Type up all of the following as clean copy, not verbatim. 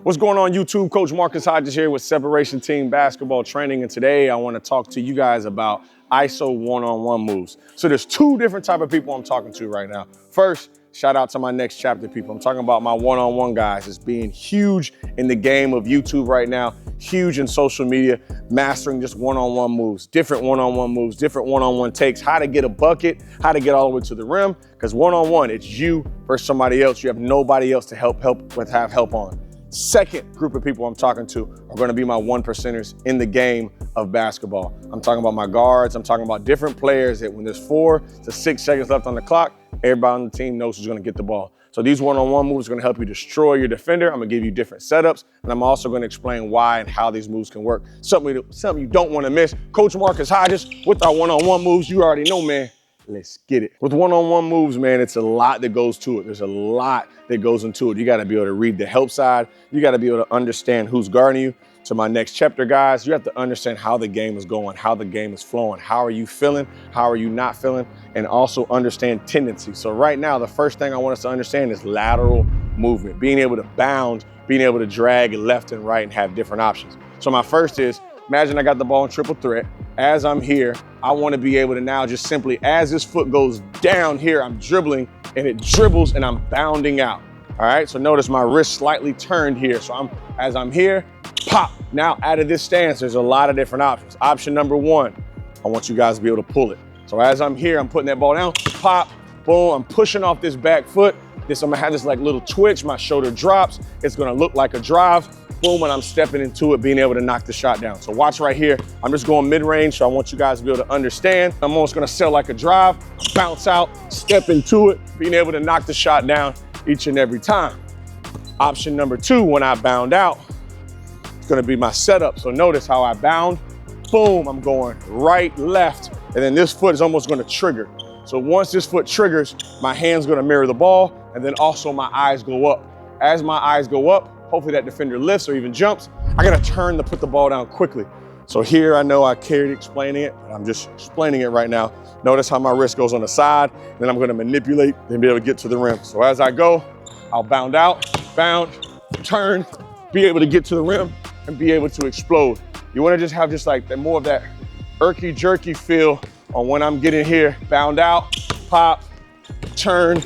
What's going on YouTube? Coach Marcus Hodges here with Separation Team Basketball Training, and today I want to talk to you guys about ISO one-on-one moves. So there's two different type of people I'm talking to right now. First, shout out to my next chapter people. I'm talking about my one-on-one guys. It's being huge in the game of YouTube right now, huge in social media, mastering just one-on-one moves, different one-on-one moves, different one-on-one takes, how to get a bucket, how to get all the way to the rim, because one-on-one, it's you versus somebody else. You have nobody else to have help on. Second group of people I'm talking to are going to be my one percenters in the game of basketball. I'm talking about my guards. I'm talking about different players that when there's 4 to 6 seconds left on the clock, everybody on the team knows who's going to get the ball. So these one-on-one moves are going to help you destroy your defender. I'm going to give you different setups, and I'm also going to explain why and how these moves can work. Something you don't want to miss. Coach Marcus Hodges with our one-on-one moves. You already know, man. Let's get it. With one-on-one moves, man, it's a lot that goes to it. There's a lot that goes into it. You got to be able to read the help side. You got to be able to understand who's guarding you. To my next chapter, guys, you have to understand how the game is going, how the game is flowing. How are you feeling? How are you not feeling? And also understand tendency. So right now, the first thing I want us to understand is lateral movement, being able to bound, being able to drag left and right and have different options. So my first is, imagine I got the ball in triple threat. As I'm here, I want to be able to now just simply, as this foot goes down here, I'm dribbling and it dribbles and I'm bounding out. All right, so notice my wrist slightly turned here. So as I'm here, pop. Now out of this stance, there's a lot of different options. Option number one, I want you guys to be able to pull it. So as I'm here, I'm putting that ball down, pop, boom, I'm pushing off this back foot. I'm gonna have this like little twitch, my shoulder drops. It's gonna look like a drive. Boom, and I'm stepping into it, being able to knock the shot down. So watch right here. I'm just going mid-range, so I want you guys to be able to understand. I'm almost gonna sell like a drive, bounce out, step into it, being able to knock the shot down each and every time. Option number two, when I bound out, it's gonna be my setup. So notice how I bound, boom, I'm going right, left, and then this foot is almost gonna trigger. So once this foot triggers, my hand's gonna mirror the ball, and then also my eyes go up. As my eyes go up, hopefully that defender lifts or even jumps, I gotta turn to put the ball down quickly. So here I know I carried explaining it, but I'm just explaining it right now. Notice how my wrist goes on the side, then I'm gonna manipulate and be able to get to the rim. So as I go, I'll bound out, bound, turn, be able to get to the rim and be able to explode. You wanna just have like more of that irky jerky feel on when I'm getting here, bound out, pop, turn,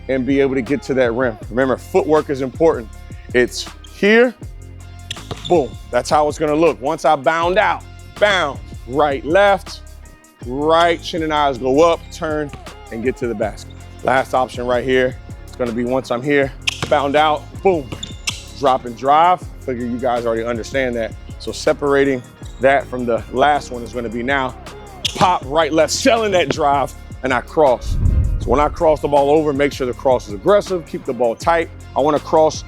and be able to get to that rim. Remember, footwork is important. It's here, boom. That's how it's gonna look. Once I bound out, bound, right, left, right, chin and eyes go up, turn, and get to the basket. Last option right here, it's gonna be once I'm here, bound out, boom, drop and drive. Figure you guys already understand that. So separating that from the last one is gonna be now, pop, right, left, selling that drive, and I cross. So when I cross the ball over, make sure the cross is aggressive, keep the ball tight. I wanna cross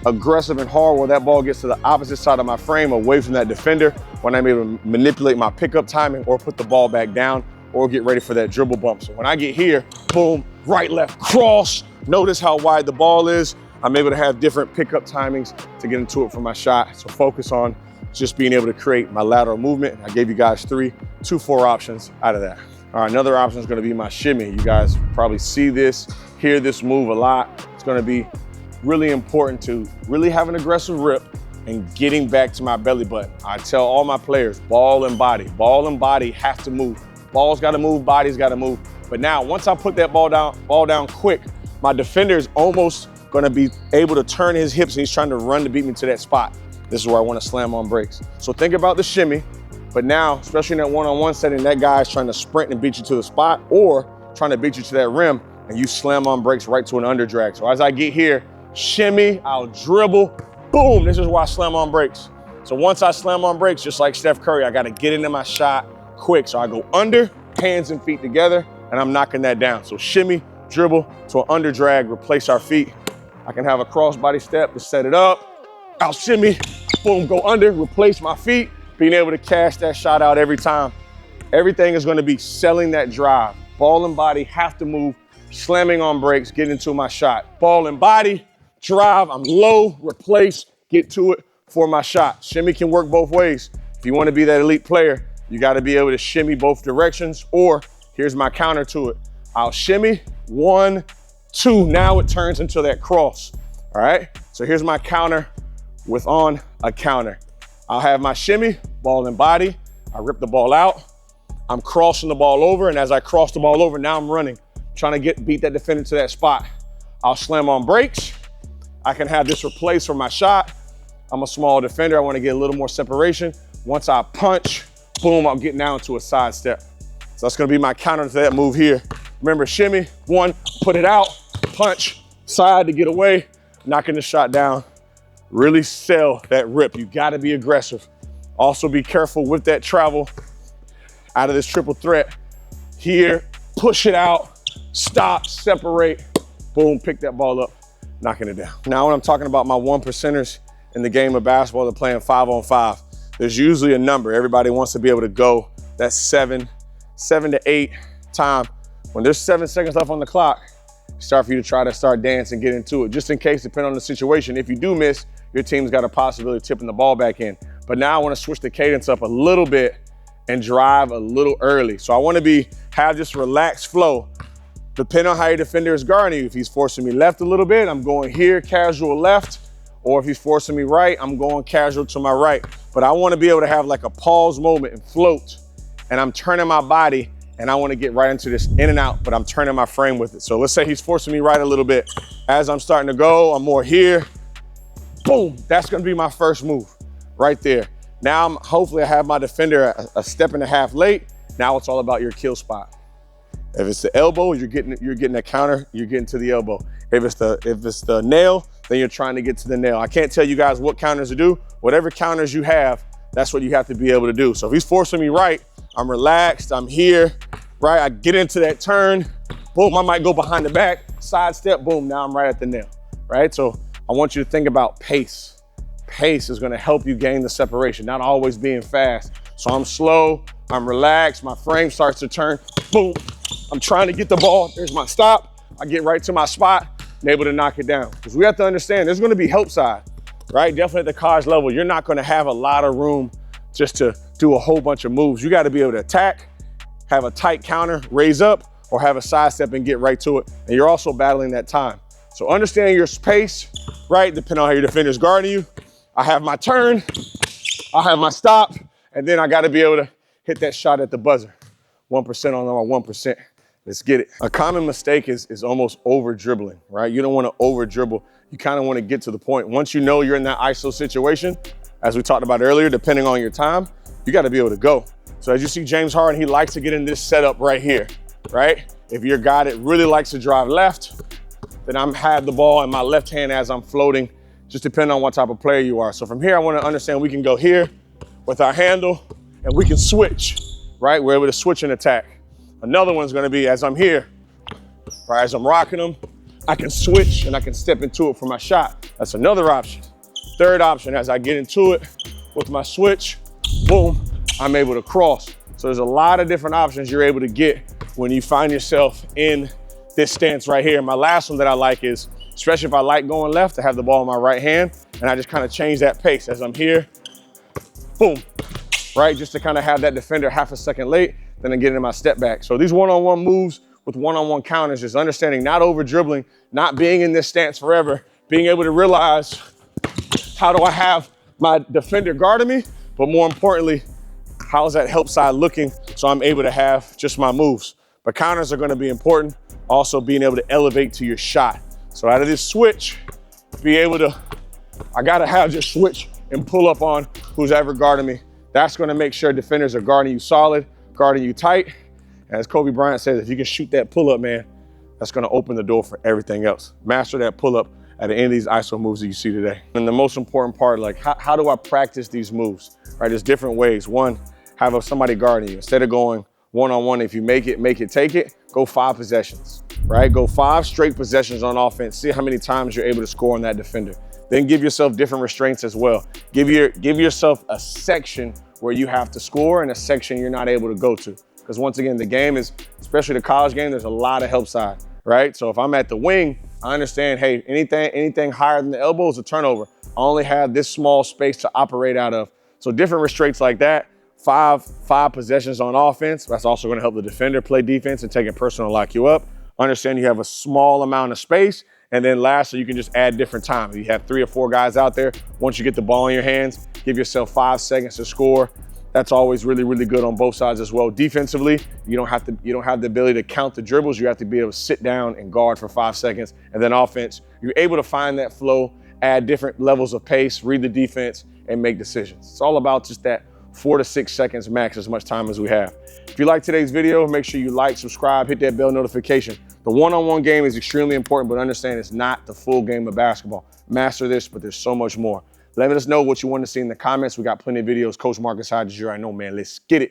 aggressive and hard where that ball gets to the opposite side of my frame, away from that defender, when I'm able to manipulate my pickup timing or put the ball back down or get ready for that dribble bump. So when I get here, boom, right, left, cross. Notice how wide the ball is. I'm able to have different pickup timings to get into it for my shot. So focus on just being able to create my lateral movement. I gave you guys 4 options out of that. All right, another option is gonna be my shimmy. You guys probably see this, hear this move a lot. It's gonna be really important to really have an aggressive rip and getting back to my belly button. I tell all my players, ball and body have to move. Ball's gotta move, body's gotta move. But now, once I put that ball down quick, my defender is almost gonna be able to turn his hips and he's trying to run to beat me to that spot. This is where I wanna slam on breaks. So think about the shimmy, but now, especially in that one-on-one setting, that guy's trying to sprint and beat you to the spot or trying to beat you to that rim and you slam on breaks right to an under drag. So as I get here, shimmy, I'll dribble, boom, this is why I slam on breaks. So once I slam on breaks, just like Steph Curry, I gotta get into my shot quick. So I go under, hands and feet together, and I'm knocking that down. So shimmy, dribble to an under drag, replace our feet. I can have a crossbody step to set it up. I'll shimmy, boom, go under, replace my feet, being able to cash that shot out every time. Everything is gonna be selling that drive. Ball and body have to move, slamming on breaks, get into my shot. Ball and body, drive, I'm low, replace, get to it for my shot. Shimmy can work both ways. If you wanna be that elite player, you gotta be able to shimmy both directions, or here's my counter to it. I'll shimmy, 1, 2, now it turns into that cross, all right? So here's my counter with on a counter. I'll have my shimmy, ball and body. I rip the ball out. I'm crossing the ball over, and as I cross the ball over, now I'm running, trying to beat that defender to that spot. I'll slam on brakes. I can have this replaced for my shot. I'm a small defender. I want to get a little more separation. Once I punch, boom, I'm getting down to a side step. So that's going to be my counter to that move here. Remember, shimmy, one, put it out, punch, side to get away, knocking the shot down. Really sell that rip. You got to be aggressive. Also be careful with that travel out of this triple threat. Here, push it out, stop, separate, boom, pick that ball up, knocking it down. Now, when I'm talking about my 1%ers in the game of basketball, they're playing 5-on-5. There's usually a number. Everybody wants to be able to go that 7 to 8 time. When there's 7 seconds left on the clock, start for you to try to start dancing, get into it. Just in case, depending on the situation, if you do miss, your team's got a possibility of tipping the ball back in. But now I want to switch the cadence up a little bit and drive a little early. So I want to have this relaxed flow. Depending on how your defender is guarding you, if he's forcing me left a little bit, I'm going here, casual left. Or if he's forcing me right, I'm going casual to my right. But I want to be able to have like a pause moment and float. And I'm turning my body, and I want to get right into this in and out, but I'm turning my frame with it. So let's say he's forcing me right a little bit. As I'm starting to go, I'm more here. Boom, that's going to be my first move right there. Now, hopefully I have my defender a step and a half late. Now it's all about your kill spot. If it's the elbow, you're getting a counter, you're getting to the elbow. If it's the nail, then you're trying to get to the nail. I can't tell you guys what counters to do. Whatever counters you have, that's what you have to be able to do. So if he's forcing me right, I'm relaxed, I'm here, right? I get into that turn, boom, I might go behind the back, side step, boom, now I'm right at the nail, right? So I want you to think about pace. Pace is gonna help you gain the separation, not always being fast. So I'm slow, I'm relaxed, my frame starts to turn, boom. I'm trying to get the ball, there's my stop, I get right to my spot and able to knock it down. Because we have to understand, there's gonna be help side, right? Definitely at the college level, you're not gonna have a lot of room just to do a whole bunch of moves. You gotta be able to attack, have a tight counter, raise up, or have a side step and get right to it. And you're also battling that time. So understanding your pace, right? Depending on how your defender's guarding you. I have my turn, I have my stop, and then I gotta be able to hit that shot at the buzzer. 1% on our 1%. Let's get it. A common mistake is almost over-dribbling, right? You don't wanna over-dribble. You kinda wanna get to the point. Once you know you're in that ISO situation, as we talked about earlier, depending on your time, you gotta be able to go. So as you see James Harden, he likes to get in this setup right here, right? If you're a guy that really likes to drive left, then I'm have the ball in my left hand as I'm floating, just depending on what type of player you are. So from here, I wanna understand we can go here with our handle and we can switch, right? We're able to switch and attack. Another one's gonna be as I'm here, right? As I'm rocking them, I can switch and I can step into it for my shot. That's another option. Third option, as I get into it with my switch, boom, I'm able to cross. So there's a lot of different options you're able to get when you find yourself in this stance right here. My last one that I like is, especially if I like going left, I have the ball in my right hand and I just kind of change that pace as I'm here, boom, right? Just to kind of have that defender half a second late, then I get into my step back. So these one-on-one moves with one-on-one counters, just understanding not over-dribbling, not being in this stance forever, being able to realize, how do I have my defender guarding me? But more importantly, how's that help side looking so I'm able to have just my moves? But counters are gonna be important. Also being able to elevate to your shot. So out of this switch, I gotta have just switch and pull up on who's ever guarding me. That's gonna make sure defenders are guarding you solid, guarding you tight. As Kobe Bryant says, if you can shoot that pull up, man, that's gonna open the door for everything else. Master that pull up at the end of these ISO moves that you see today. And the most important part, like how do I practice these moves, right? There's different ways. One, have somebody guarding you. Instead of going one-on-one, if you make it, take it, go 5 possessions, right? Go 5 straight possessions on offense. See how many times you're able to score on that defender. Then give yourself different restraints as well. Give yourself a section where you have to score and a section you're not able to go to. Because once again, the game is, especially the college game, there's a lot of help side, right? So if I'm at the wing, I understand, hey, anything higher than the elbow is a turnover. I only have this small space to operate out of. So different restraints like that, 5 possessions on offense. That's also gonna help the defender play defense and take it personal, lock you up. Understand you have a small amount of space And then lastly, you can just add different time. If you have 3 or 4 guys out there, once you get the ball in your hands, give yourself 5 seconds to score. That's always really, really good on both sides as well. Defensively, you don't have the ability to count the dribbles. You have to be able to sit down and guard for 5 seconds. And then offense, you're able to find that flow, add different levels of pace, read the defense, and make decisions. It's all about just that 4 to 6 seconds max, as much time as we have. If you like today's video, make sure you like, subscribe, hit that bell notification. The one-on-one game is extremely important, but understand it's not the full game of basketball. Master this, but there's so much more. Let us know what you want to see in the comments. We got plenty of videos. Coach Marcus Hodges here. I know, man. Let's get it.